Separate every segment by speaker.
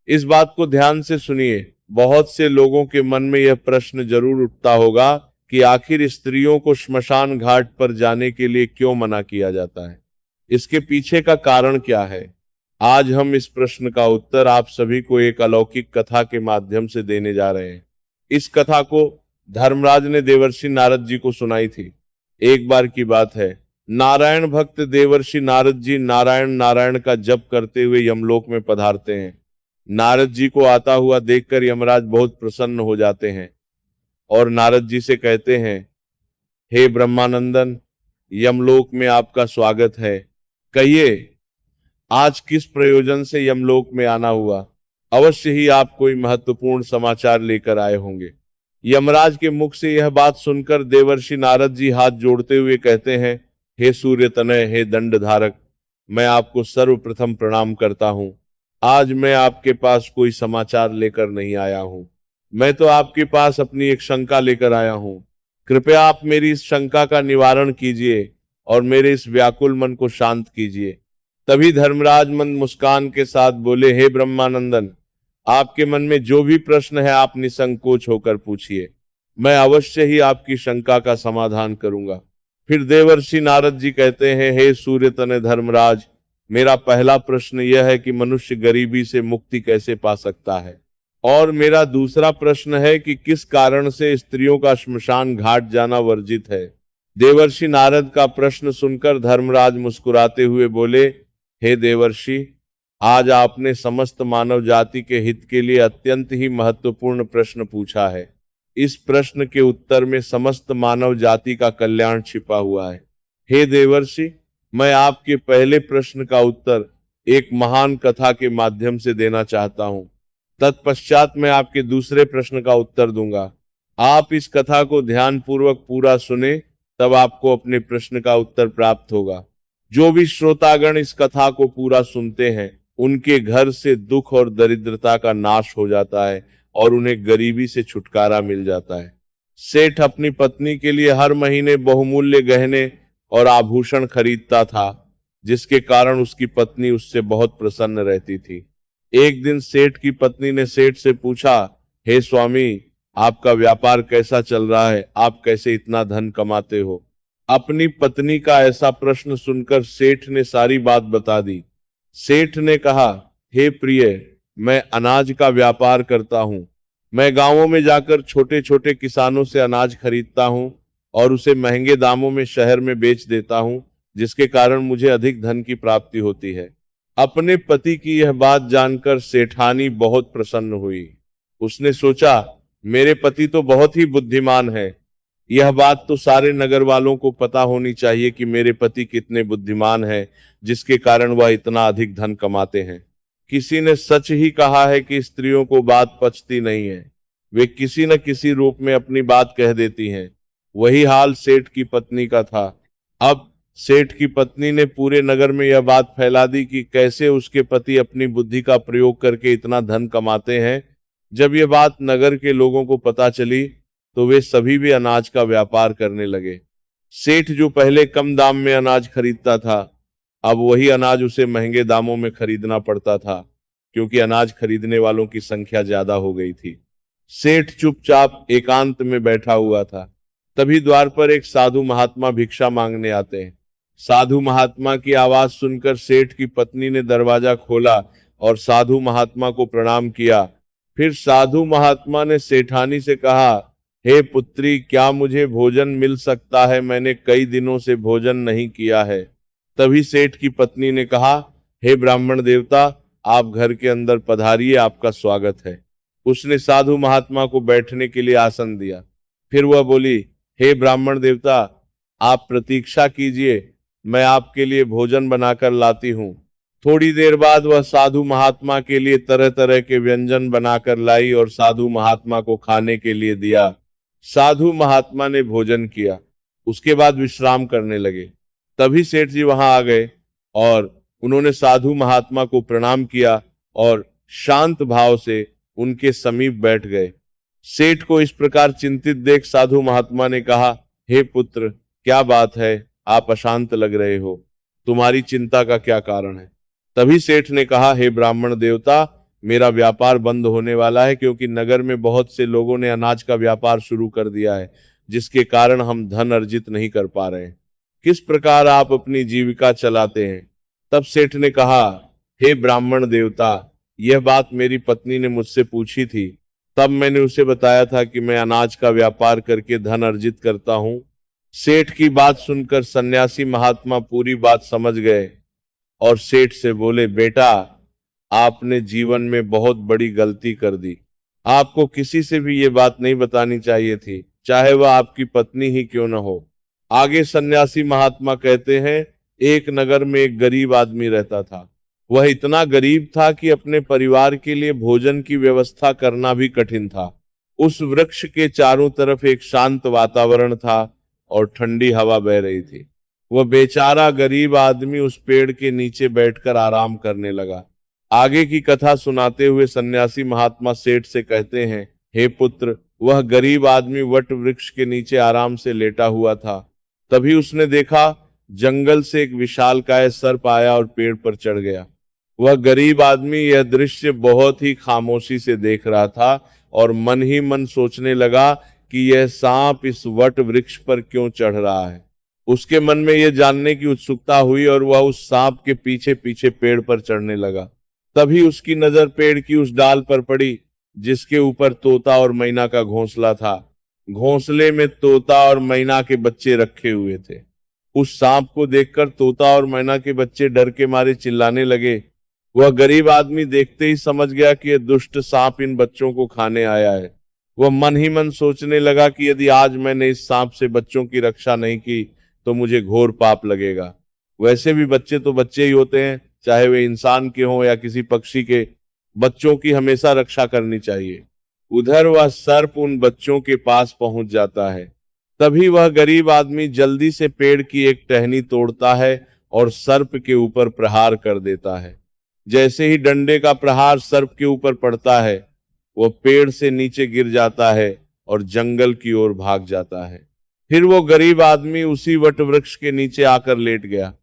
Speaker 1: इस बात को ध्यान से सुनिए। बहुत से लोगों के मन में यह प्रश्न जरूर उठता होगा कि आखिर स्त्रियों को श्मशान घाट पर जाने के लिए क्यों मना किया जाता है, इसके पीछे का कारण क्या है। आज हम इस प्रश्न का उत्तर आप सभी को एक अलौकिक कथा के माध्यम से देने जा रहे हैं। इस कथा को धर्मराज ने देवर्षि नारद जी को सुनाई थी। एक बार की बात है, नारायण भक्त देवर्षि नारद जी नारायण नारायण का जप करते हुए यमलोक में पधारते हैं। नारद जी को आता हुआ देखकर यमराज बहुत प्रसन्न हो जाते हैं और नारद जी से कहते हैं, हे ब्रह्मानंदन, यमलोक में आपका स्वागत है। कहिए, आज किस प्रयोजन से यमलोक में आना हुआ। अवश्य ही आप कोई महत्वपूर्ण समाचार लेकर आए होंगे। यमराज के मुख से यह बात सुनकर देवर्षि नारद जी हाथ जोड़ते हुए कहते हैं, हे सूर्य तनय, हे दंड धारक, मैं आपको सर्वप्रथम प्रणाम करता हूं। आज मैं आपके पास कोई समाचार लेकर नहीं आया हूं। मैं तो आपके पास अपनी एक शंका लेकर आया हूं। कृपया आप मेरी इस शंका का निवारण कीजिए और मेरे इस व्याकुल मन को शांत कीजिए। तभी धर्मराज मंद मुस्कान के साथ बोले, हे ब्रह्मानंदन, आपके मन में जो भी प्रश्न है आप निसंकोच होकर पूछिए। मैं अवश्य ही आपकी शंका का समाधान करूंगा। फिर देवर्षि नारद जी कहते हैं, हे सूर्य तनय धर्मराज, मेरा पहला प्रश्न यह है कि मनुष्य गरीबी से मुक्ति कैसे पा सकता है, और मेरा दूसरा प्रश्न है कि किस कारण से स्त्रियों का श्मशान घाट जाना वर्जित है। देवर्षि नारद का प्रश्न सुनकर धर्मराज मुस्कुराते हुए बोले, हे देवर्षि, आज आपने समस्त मानव जाति के हित के लिए अत्यंत ही महत्वपूर्ण प्रश्न पूछा है। इस प्रश्न के उत्तर में समस्त मानव जाति का कल्याण छिपा हुआ है। हे देवर्षि, मैं आपके पहले प्रश्न का उत्तर एक महान कथा के माध्यम से देना चाहता हूं। तत्पश्चात मैं आपके दूसरे प्रश्न का उत्तर दूंगा। आप इस कथा को ध्यानपूर्वक पूरा सुने, तब आपको अपने प्रश्न का उत्तर प्राप्त होगा। जो भी श्रोतागण इस कथा को पूरा सुनते हैं, उनके घर से दुख और दरिद्रता का नाश हो जाता है और उन्हें गरीबी से छुटकारा मिल जाता है। सेठ अपनी पत्नी के लिए हर महीने बहुमूल्य गहने और आभूषण खरीदता था, जिसके कारण उसकी पत्नी उससे बहुत प्रसन्न रहती थी। एक दिन सेठ की पत्नी ने सेठ से पूछा, हे स्वामी, आपका व्यापार कैसा चल रहा है? आप कैसे इतना धन कमाते हो? अपनी पत्नी का ऐसा प्रश्न सुनकर सेठ ने सारी बात बता दी। सेठ ने कहा, हे प्रिय, मैं अनाज का व्यापार करता हूं। मैं गांवों में जाकर छोटे छोटे किसानों से अनाज खरीदता हूं और उसे महंगे दामों में शहर में बेच देता हूं, जिसके कारण मुझे अधिक धन की प्राप्ति होती है। अपने पति की यह बात जानकर सेठानी बहुत प्रसन्न हुई। उसने सोचा, मेरे पति तो बहुत ही बुद्धिमान है। यह बात तो सारे नगर वालों को पता होनी चाहिए कि मेरे पति कितने बुद्धिमान हैं, जिसके कारण वह इतना अधिक धन कमाते हैं। किसी ने सच ही कहा है कि स्त्रियों को बात पचती नहीं है, वे किसी न किसी रूप में अपनी बात कह देती हैं। वही हाल सेठ की पत्नी का था। अब सेठ की पत्नी ने पूरे नगर में यह बात फैला दी कि कैसे उसके पति अपनी बुद्धि का प्रयोग करके इतना धन कमाते हैं। जब यह बात नगर के लोगों को पता चली तो वे सभी भी अनाज का व्यापार करने लगे। सेठ जो पहले कम दाम में अनाज खरीदता था, अब वही अनाज उसे महंगे दामों में खरीदना पड़ता था, क्योंकि अनाज खरीदने वालों की संख्या ज्यादा हो गई थी। सेठ चुपचाप एकांत में बैठा हुआ था। तभी द्वार पर एक साधु महात्मा भिक्षा मांगने आते हैं। साधु महात्मा की आवाज सुनकर सेठ की पत्नी ने दरवाजा खोला और साधु महात्मा को प्रणाम किया। फिर साधु महात्मा ने सेठानी से कहा, हे पुत्री, क्या मुझे भोजन मिल सकता है? मैंने कई दिनों से भोजन नहीं किया है। तभी सेठ की पत्नी ने कहा, हे ब्राह्मण देवता, आप घर के अंदर पधारिए, आपका स्वागत है। उसने साधु महात्मा को बैठने के लिए आसन दिया। फिर वह बोली, हे ब्राह्मण देवता, आप प्रतीक्षा कीजिए, मैं आपके लिए भोजन बनाकर लाती हूँ। थोड़ी देर बाद वह साधु महात्मा के लिए तरह तरह के व्यंजन बनाकर लाई और साधु महात्मा को खाने के लिए दिया। साधु महात्मा ने भोजन किया, उसके बाद विश्राम करने लगे। तभी सेठ जी वहां आ गए और उन्होंने साधु महात्मा को प्रणाम किया और शांत भाव से उनके समीप बैठ गए। सेठ को इस प्रकार चिंतित देख साधु महात्मा ने कहा, हे पुत्र, क्या बात है? आप अशांत लग रहे हो, तुम्हारी चिंता का क्या कारण है? तभी सेठ ने कहा, हे ब्राह्मण देवता, मेरा व्यापार बंद होने वाला है, क्योंकि नगर में बहुत से लोगों ने अनाज का व्यापार शुरू कर दिया है, जिसके कारण हम धन अर्जित नहीं कर पा रहे हैं। किस प्रकार आप अपनी जीविका चलाते हैं? तब सेठ ने कहा, हे ब्राह्मण देवता, यह बात मेरी पत्नी ने मुझसे पूछी थी। तब मैंने उसे बताया था कि मैं अनाज का व्यापार करके धन अर्जित करता हूँ। सेठ की बात सुनकर सन्यासी महात्मा पूरी बात समझ गए और सेठ से बोले, बेटा, आपने जीवन में बहुत बड़ी गलती कर दी। आपको किसी से भी ये बात नहीं बतानी चाहिए थी, चाहे वह आपकी पत्नी ही क्यों न हो। आगे सन्यासी महात्मा कहते हैं, एक नगर में एक गरीब आदमी रहता था। वह इतना गरीब था कि अपने परिवार के लिए भोजन की व्यवस्था करना भी कठिन था। उस वृक्ष के चारों तरफ एक शांत वातावरण था और ठंडी हवा बह रही थी। वह बेचारा गरीब आदमी उस पेड़ के नीचे बैठकर आराम करने लगा। आगे की कथा सुनाते हुए सन्यासी महात्मा सेठ से कहते हैं, हे पुत्र, वह गरीब आदमी वट वृक्ष के नीचे आराम से लेटा हुआ था। तभी उसने देखा जंगल से एक विशालकाय सर्प आया और पेड़ पर चढ़ गया। वह गरीब आदमी यह दृश्य बहुत ही खामोशी से देख रहा था और मन ही मन सोचने लगा कि यह सांप इस वट वृक्ष पर क्यों चढ़ रहा है। उसके मन में यह जानने की उत्सुकता हुई और वह उस सांप के पीछे पीछे पेड़ पर चढ़ने लगा। तभी उसकी नजर पेड़ की उस डाल पर पड़ी जिसके ऊपर तोता और मैना का घोंसला था। घोंसले में तोता और मैना के बच्चे रखे हुए थे। उस सांप को देखकर तोता और मैना के बच्चे डर के मारे चिल्लाने लगे। वह गरीब आदमी देखते ही समझ गया कि यह दुष्ट सांप इन बच्चों को खाने आया है। वह मन ही मन सोचने लगा कि यदि आज मैंने इस सांप से बच्चों की रक्षा नहीं की तो मुझे घोर पाप लगेगा। वैसे भी बच्चे तो बच्चे ही होते हैं, चाहे वे इंसान के हों या किसी पक्षी के। बच्चों की हमेशा रक्षा करनी चाहिए। उधर वह सर्प उन बच्चों के पास पहुंच जाता है। तभी वह गरीब आदमी जल्दी से पेड़ की एक टहनी तोड़ता है और सर्प के ऊपर प्रहार कर देता है। जैसे ही डंडे का प्रहार सर्प के ऊपर पड़ता है, वह पेड़ से नीचे गिर जाता है और जंगल की ओर भाग जाता है। फिर वो गरीब आदमी उसी वट वृक्ष के नीचे आकर लेट गया।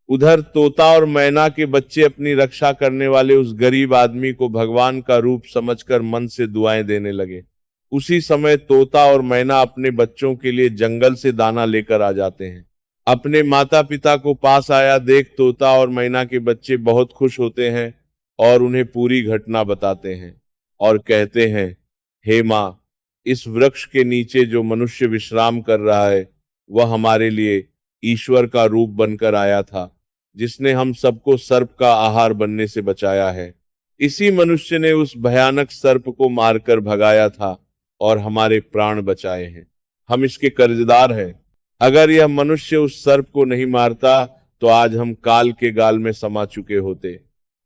Speaker 1: उधर तोता और मैना के बच्चे अपनी रक्षा करने वाले उस गरीब आदमी को भगवान का रूप समझकर मन से दुआएं देने लगे। उसी समय तोता और मैना अपने बच्चों के लिए जंगल से दाना लेकर आ जाते हैं। अपने माता पिता को पास आया देख तोता और मैना के बच्चे बहुत खुश होते हैं और उन्हें पूरी घटना बताते हैं और कहते हैं, हे माँ, इस वृक्ष के नीचे जो मनुष्य विश्राम कर रहा है वह हमारे लिए ईश्वर का रूप बनकर आया था, जिसने हम सबको सर्प का आहार बनने से बचाया है। इसी मनुष्य ने उस भयानक सर्प को मारकर भगाया था और हमारे प्राण बचाए हैं। हम इसके कर्जदार हैं। अगर यह मनुष्य उस सर्प को नहीं मारता तो आज हम काल के गाल में समा चुके होते।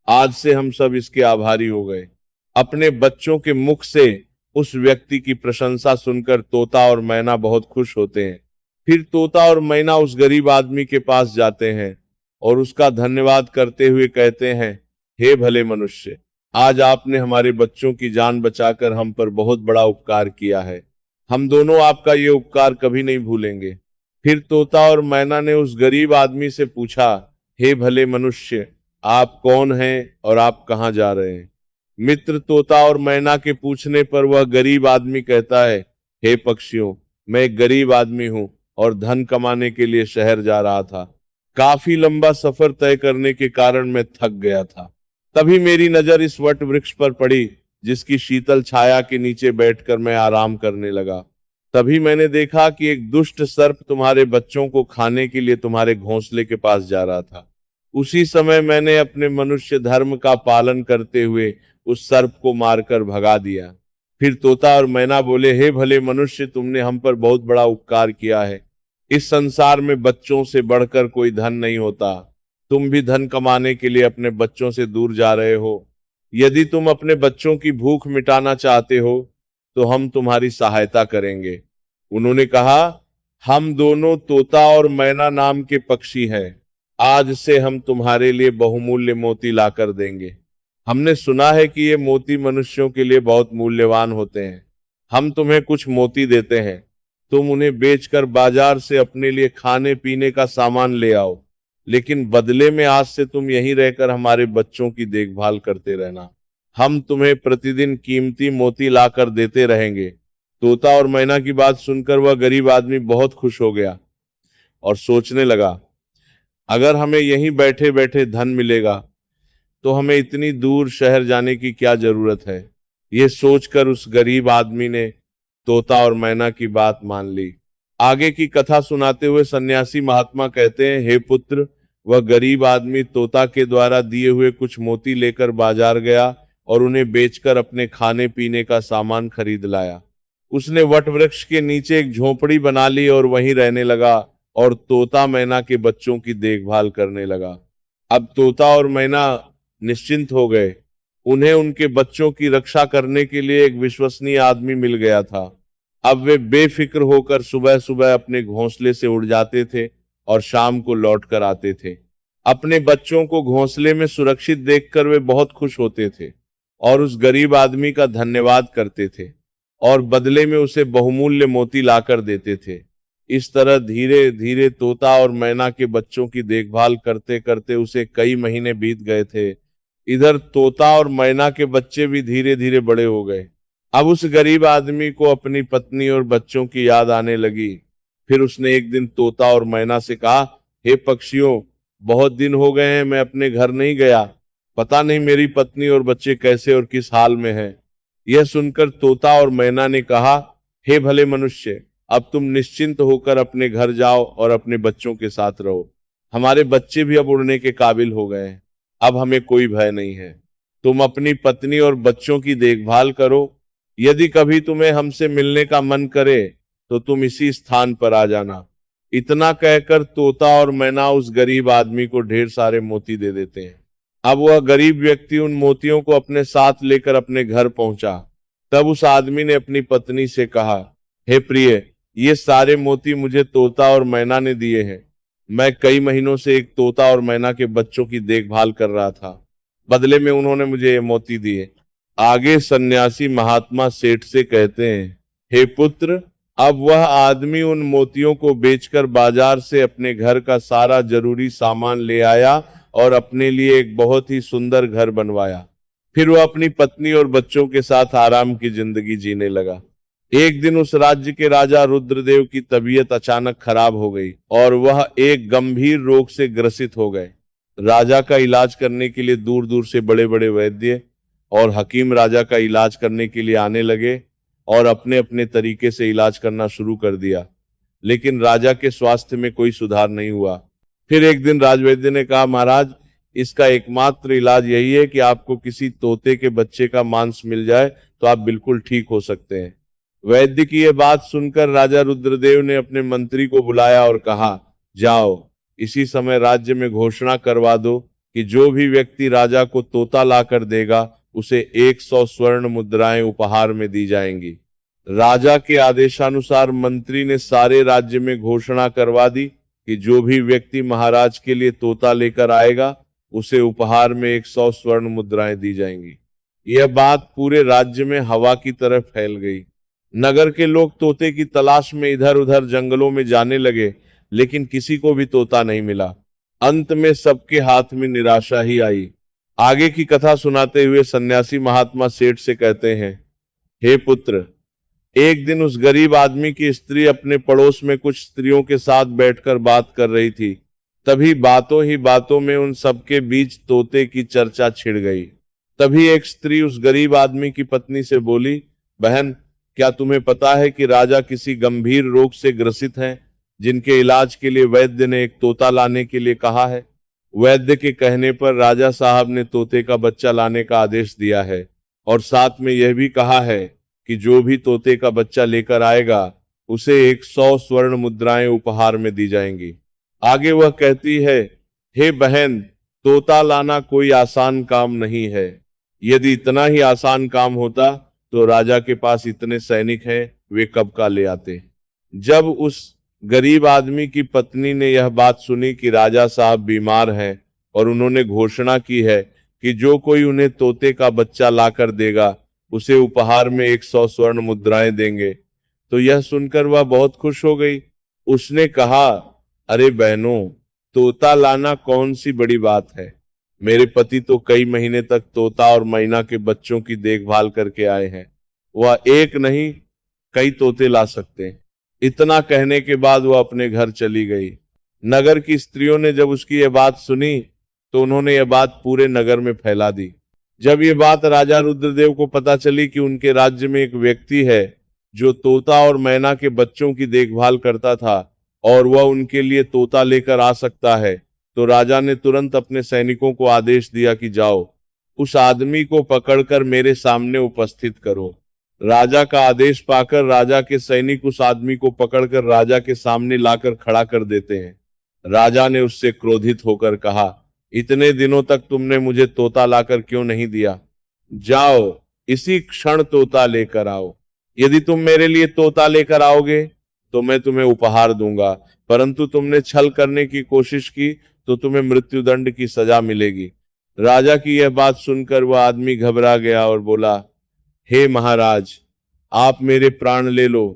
Speaker 1: आज से हम सब इसके आभारी हो गए। अपने बच्चों के मुख से उस व्यक्ति की प्रशंसा सुनकर तोता और मैना बहुत खुश होते हैं। फिर तोता और मैना उस गरीब आदमी के पास जाते हैं और उसका धन्यवाद करते हुए कहते हैं, हे भले मनुष्य, आज आपने हमारे बच्चों की जान बचाकर हम पर बहुत बड़ा उपकार किया है। हम दोनों आपका ये उपकार कभी नहीं भूलेंगे। फिर तोता और मैना ने उस गरीब आदमी से पूछा, हे भले मनुष्य, आप कौन हैं और आप कहाँ जा रहे हैं? मित्र तोता और मैना के पूछने पर वह गरीब आदमी कहता है, हे पक्षियों, मैं एक गरीब आदमी हूँ और धन कमाने के लिए शहर जा रहा था। काफी लंबा सफर तय करने के कारण मैं थक गया था। तभी मेरी नजर इस वट वृक्ष पर पड़ी जिसकी शीतल छाया के नीचे बैठकर मैं आराम करने लगा। तभी मैंने देखा कि एक दुष्ट सर्प तुम्हारे बच्चों को खाने के लिए तुम्हारे घोंसले के पास जा रहा था। उसी समय मैंने अपने मनुष्य धर्म का पालन करते हुए उस सर्प को मारकर भगा दिया। फिर तोता और मैना बोले, हे भले मनुष्य, तुमने हम पर बहुत बड़ा उपकार किया है। इस संसार में बच्चों से बढ़कर कोई धन नहीं होता। तुम भी धन कमाने के लिए अपने बच्चों से दूर जा रहे हो। यदि तुम अपने बच्चों की भूख मिटाना चाहते हो तो हम तुम्हारी सहायता करेंगे। उन्होंने कहा, हम दोनों तोता और मैना नाम के पक्षी हैं। आज से हम तुम्हारे लिए बहुमूल्य मोती लाकर देंगे। हमने सुना है कि ये मोती मनुष्यों के लिए बहुत मूल्यवान होते हैं। हम तुम्हें कुछ मोती देते हैं, तुम उन्हें बेचकर बाजार से अपने लिए खाने पीने का सामान ले आओ, लेकिन बदले में आज से तुम यहीं रहकर हमारे बच्चों की देखभाल करते रहना। हम तुम्हें प्रतिदिन कीमती मोती लाकर देते रहेंगे। तोता और मैना की बात सुनकर वह गरीब आदमी बहुत खुश हो गया और सोचने लगा, अगर हमें यहीं बैठे बैठे धन मिलेगा तो हमें इतनी दूर शहर जाने की क्या जरूरत है। ये सोचकर उस गरीब आदमी ने तोता और मैना की बात मान ली। आगे की कथा सुनाते हुए सन्यासी महात्मा कहते हैं, हे पुत्र, वह गरीब आदमी तोता के द्वारा दिए हुए कुछ मोती लेकर बाजार गया और उन्हें बेचकर अपने खाने पीने का सामान खरीद लाया। उसने वट वृक्ष के नीचे एक झोपड़ी बना ली और वहीं रहने लगा और तोता मैना के बच्चों की देखभाल करने लगा। अब तोता और मैना निश्चिंत हो गए। उन्हें उनके बच्चों की रक्षा करने के लिए एक विश्वसनीय आदमी मिल गया था। अब वे बेफिक्र होकर सुबह सुबह अपने घोंसले से उड़ जाते थे और शाम को लौट कर आते थे। अपने बच्चों को घोंसले में सुरक्षित देखकर वे बहुत खुश होते थे और उस गरीब आदमी का धन्यवाद करते थे और बदले में उसे बहुमूल्य मोती लाकर देते थे। इस तरह धीरे धीरे तोता और मैना के बच्चों की देखभाल करते करते उसे कई महीने बीत गए थे। इधर तोता और मैना के बच्चे भी धीरे धीरे बड़े हो गए। अब उस गरीब आदमी को अपनी पत्नी और बच्चों की याद आने लगी। फिर उसने एक दिन तोता और मैना से कहा, हे पक्षियों, बहुत दिन हो गए हैं मैं अपने घर नहीं गया। पता नहीं मेरी पत्नी और बच्चे कैसे और किस हाल में हैं। यह सुनकर तोता और मैना ने कहा, हे भले मनुष्य, अब तुम निश्चिंत होकर अपने घर जाओ और अपने बच्चों के साथ रहो। हमारे बच्चे भी अब उड़ने के काबिल हो गए हैं। अब हमें कोई भय नहीं है। तुम अपनी पत्नी और बच्चों की देखभाल करो। यदि कभी तुम्हें हमसे मिलने का मन करे तो तुम इसी स्थान पर आ जाना। इतना कहकर तोता और मैना उस गरीब आदमी को ढेर सारे मोती दे देते हैं। अब वह गरीब व्यक्ति उन मोतियों को अपने साथ लेकर अपने घर पहुंचा। तब उस आदमी ने अपनी पत्नी से कहा, हे प्रिय, ये सारे मोती मुझे तोता और मैना ने दिए हैं। मैं कई महीनों से एक तोता और मैना के बच्चों की देखभाल कर रहा था। बदले में उन्होंने मुझे ये मोती दिए। आगे सन्यासी महात्मा सेठ से कहते हैं, हे पुत्र, अब वह आदमी उन मोतियों को बेचकर बाजार से अपने घर का सारा जरूरी सामान ले आया और अपने लिए एक बहुत ही सुंदर घर बनवाया। फिर वह अपनी पत्नी और बच्चों के साथ आराम की जिंदगी जीने लगा। एक दिन उस राज्य के राजा रुद्रदेव की तबीयत अचानक खराब हो गई और वह एक गंभीर रोग से ग्रसित हो गए। राजा का इलाज करने के लिए दूर दूर से बड़े बड़े वैद्य और हकीम राजा का इलाज करने के लिए आने लगे और अपने अपने तरीके से इलाज करना शुरू कर दिया, लेकिन राजा के स्वास्थ्य में कोई सुधार नहीं हुआ। फिर एक दिन राजवैद्य ने कहा, महाराज, इसका एकमात्र इलाज यही है कि आपको किसी तोते के बच्चे का मांस मिल जाए तो आप बिल्कुल ठीक हो सकते हैं। वैद्य की यह बात सुनकर राजा रुद्रदेव ने अपने मंत्री को बुलाया और कहा, जाओ, इसी समय राज्य में घोषणा करवा दो कि जो भी व्यक्ति राजा को तोता लाकर देगा उसे 100 स्वर्ण मुद्राएं उपहार में दी जाएंगी। राजा के आदेशानुसार मंत्री ने सारे राज्य में घोषणा करवा दी कि जो भी व्यक्ति महाराज के लिए तोता लेकर आएगा उसे उपहार में 100 स्वर्ण मुद्राएं दी जाएंगी। यह बात पूरे राज्य में हवा की तरह फैल गई। नगर के लोग तोते की तलाश में इधर उधर जंगलों में जाने लगे, लेकिन किसी को भी तोता नहीं मिला। अंत में सबके हाथ में निराशा ही आई। आगे की कथा सुनाते हुए सन्यासी महात्मा सेठ से कहते हैं, हे पुत्र, एक दिन उस गरीब आदमी की स्त्री अपने पड़ोस में कुछ स्त्रियों के साथ बैठकर बात कर रही थी। तभी बातों ही बातों में उन सबके बीच तोते की चर्चा छिड़ गई। तभी एक स्त्री उस गरीब आदमी की पत्नी से बोली, बहन, क्या तुम्हें पता है कि राजा किसी गंभीर रोग से ग्रसित हैं, जिनके इलाज के लिए वैद्य ने एक तोता लाने के लिए कहा है। वैद्य के कहने पर राजा साहब ने तोते का बच्चा लाने का आदेश दिया है और साथ में यह भी कहा है कि जो भी तोते का बच्चा लेकर आएगा उसे 100 स्वर्ण मुद्राएं उपहार में दी जाएंगी। आगे वह कहती है, हे बहन, तोता लाना कोई आसान काम नहीं है। यदि इतना ही आसान काम होता तो राजा के पास इतने सैनिक हैं, वे कब का ले आते। जब उस गरीब आदमी की पत्नी ने यह बात सुनी कि राजा साहब बीमार हैं और उन्होंने घोषणा की है कि जो कोई उन्हें तोते का बच्चा लाकर देगा उसे उपहार में 100 स्वर्ण मुद्राएं देंगे, तो यह सुनकर वह बहुत खुश हो गई। उसने कहा, अरे बहनों, तोता लाना कौन सी बड़ी बात है। मेरे पति तो कई महीने तक तोता और मैना के बच्चों की देखभाल करके आए हैं, वह एक नहीं कई तोते ला सकते हैं। इतना कहने के बाद वह अपने घर चली गई। नगर की स्त्रियों ने जब उसकी यह बात सुनी तो उन्होंने यह बात पूरे नगर में फैला दी। जब ये बात राजा रुद्रदेव को पता चली कि उनके राज्य में एक व्यक्ति है जो तोता और मैना के बच्चों की देखभाल करता था और वह उनके लिए तोता लेकर आ सकता है, तो राजा ने तुरंत अपने सैनिकों को आदेश दिया कि जाओ, उस आदमी को पकड़कर मेरे सामने उपस्थित करो। राजा का आदेश पाकर राजा के सैनिक उस आदमी को पकड़कर राजा के सामने लाकर खड़ा कर देते हैं। राजा ने उससे क्रोधित होकर कहा, इतने दिनों तक तुमने मुझे तोता लाकर क्यों नहीं दिया? जाओ, इसी क्षण तोता लेकर आओ। यदि तुम मेरे लिए तोता लेकर आओगे तो मैं तुम्हें उपहार दूंगा, परंतु तुमने छल करने की कोशिश की तो तुम्हें मृत्युदंड की सजा मिलेगी। राजा की यह बात सुनकर वह आदमी घबरा गया और बोला, हे महाराज, आप मेरे प्राण ले लो,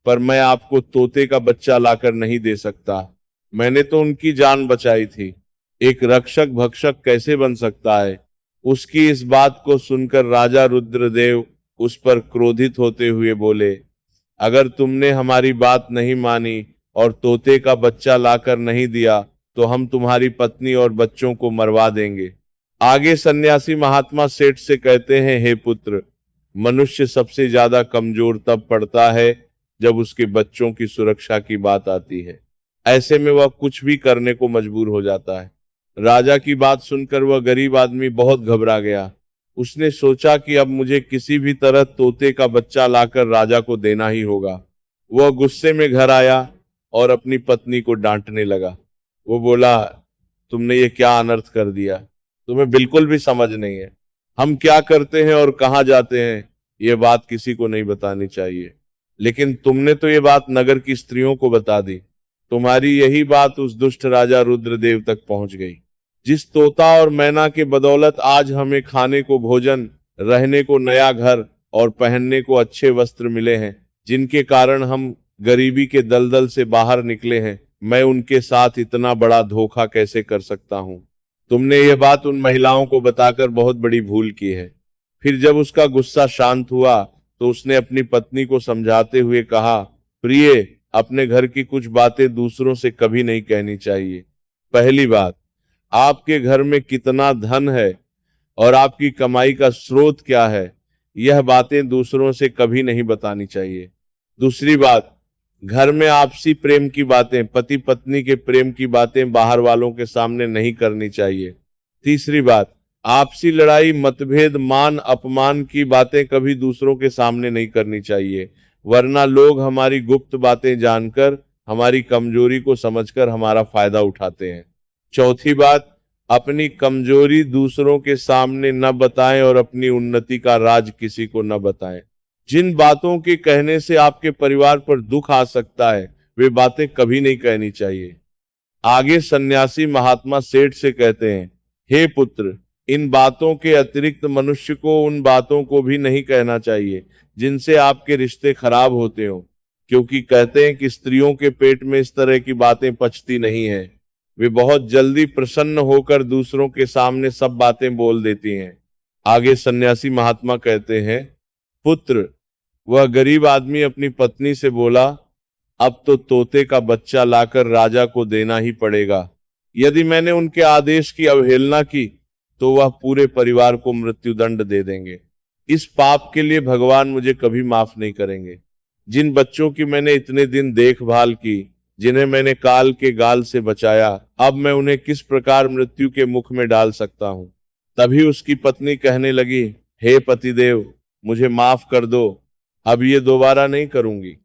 Speaker 1: पर मैं आपको तोते का बच्चा लाकर नहीं दे सकता। मैंने तो उनकी जान बचाई थी। एक रक्षक भक्षक कैसे बन सकता है? उसकी इस बात को सुनकर राजा रुद्रदेव उस पर क्रोधित होते हुए बोले, अगर तुमने हमारी बात नहीं मानी और तोते का बच्चा लाकर नहीं दिया तो हम तुम्हारी पत्नी और बच्चों को मरवा देंगे। आगे सन्यासी महात्मा सेठ से कहते हैं, हे पुत्र, मनुष्य सबसे ज्यादा कमजोर तब पड़ता है जब उसके बच्चों की सुरक्षा की बात आती है। ऐसे में वह कुछ भी करने को मजबूर हो जाता है। राजा की बात सुनकर वह गरीब आदमी बहुत घबरा गया। उसने सोचा कि अब मुझे किसी भी तरह तोते का बच्चा लाकर राजा को देना ही होगा। वह गुस्से में घर आया और अपनी पत्नी को डांटने लगा। वो बोला, तुमने ये क्या अनर्थ कर दिया? तुम्हें बिल्कुल भी समझ नहीं है। हम क्या करते हैं और कहाँ जाते हैं ये बात किसी को नहीं बतानी चाहिए, लेकिन तुमने तो ये बात नगर की स्त्रियों को बता दी। तुम्हारी यही बात उस दुष्ट राजा रुद्रदेव तक पहुंच गई। जिस तोता और मैना के बदौलत आज हमें खाने को भोजन, रहने को नया घर और पहनने को अच्छे वस्त्र मिले हैं, जिनके कारण हम गरीबी के दलदल से बाहर निकले हैं, मैं उनके साथ इतना बड़ा धोखा कैसे कर सकता हूं? तुमने यह बात उन महिलाओं को बताकर बहुत बड़ी भूल की है। फिर जब उसका गुस्सा शांत हुआ तो उसने अपनी पत्नी को समझाते हुए कहा, प्रिय, अपने घर की कुछ बातें दूसरों से कभी नहीं कहनी चाहिए। पहली बात, आपके घर में कितना धन है और आपकी कमाई का स्रोत क्या है, यह बातें दूसरों से कभी नहीं बतानी चाहिए। दूसरी बात, घर में आपसी प्रेम की बातें, पति पत्नी के प्रेम की बातें बाहर वालों के सामने नहीं करनी चाहिए। तीसरी बात, आपसी लड़ाई, मतभेद, मान अपमान की बातें कभी दूसरों के सामने नहीं करनी चाहिए, वरना लोग हमारी गुप्त बातें जानकर हमारी कमजोरी को समझकर हमारा फायदा उठाते हैं। चौथी बात, अपनी कमजोरी दूसरों के सामने न बताएं और अपनी उन्नति का राज किसी को न बताएं। जिन बातों के कहने से आपके परिवार पर दुख आ सकता है, वे बातें कभी नहीं कहनी चाहिए। आगे सन्यासी महात्मा सेठ से कहते हैं, हे पुत्र, इन बातों के अतिरिक्त मनुष्य को उन बातों को भी नहीं कहना चाहिए जिनसे आपके रिश्ते खराब होते हो, क्योंकि कहते हैं कि स्त्रियों के पेट में इस तरह की बातें पचती नहीं हैं। वे बहुत जल्दी प्रसन्न होकर दूसरों के सामने सब बातें बोल देती हैं। आगे सन्यासी महात्मा कहते हैं, पुत्र, वह गरीब आदमी अपनी पत्नी से बोला, अब तो तोते का बच्चा लाकर राजा को देना ही पड़ेगा। यदि मैंने उनके आदेश की अवहेलना की तो वह पूरे परिवार को मृत्युदंड दे देंगे। इस पाप के लिए भगवान मुझे कभी माफ नहीं करेंगे। जिन बच्चों की मैंने इतने दिन देखभाल की, जिन्हें मैंने काल के गाल से बचाया, अब मैं उन्हें किस प्रकार मृत्यु के मुख में डाल सकता हूँ? तभी उसकी पत्नी कहने लगी, हे पतिदेव, मुझे माफ कर दो, अब ये दोबारा नहीं करूंगी।